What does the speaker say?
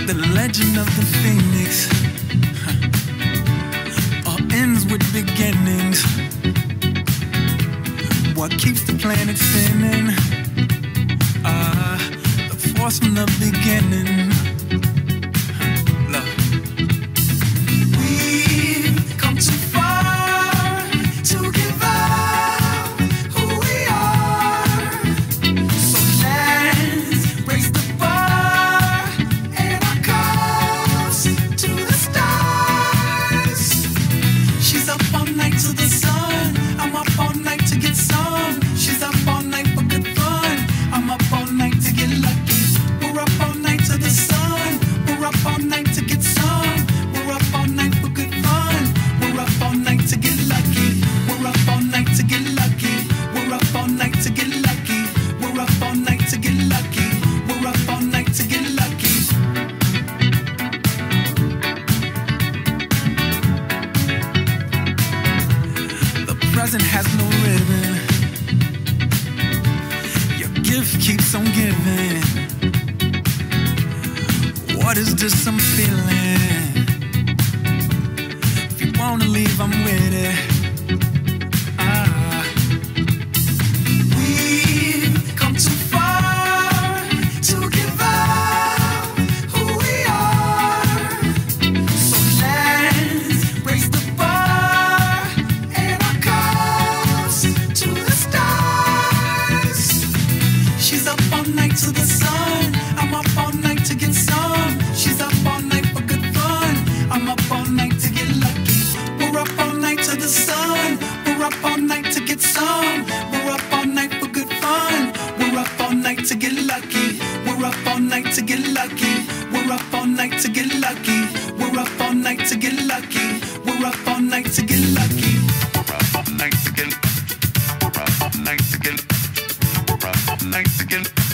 The legend of the phoenix all ends with beginnings. What keeps the planet spinning? The force from the beginning. Love. We've come too far to give up who we are. So let's raise the bar and our cups to the stars. She's up all night to the sun. I'm up all night to get some. She's up all night for good fun. I'm up all night to get lucky. We're up all night to the sun. We're up all night to get some. We're up all night for good fun. We're up all night to get lucky. We're up all night to get lucky. We're up all night to get lucky. We're up all night to get lucky. We're up all night to get lucky. The present has no ribbon. Your gift keeps on giving. What is this I'm feeling? If you wanna leave, I'm with it. We've come too far to give up who we are. So let's raise the bar and our cups to the stars. She's up all night to the sun. I'm up all night to get some. She's up all night for good fun. I'm up all night to get lucky. We're up all night to the sun. We're up all night to get some. We're up all night for good fun. We're up all night to get lucky. We're up all night to get lucky. We're up all night to get lucky. We're up all night to get lucky. We're up all night to get lucky. We're up all night to get. We're up all night to get. We're up all night to get.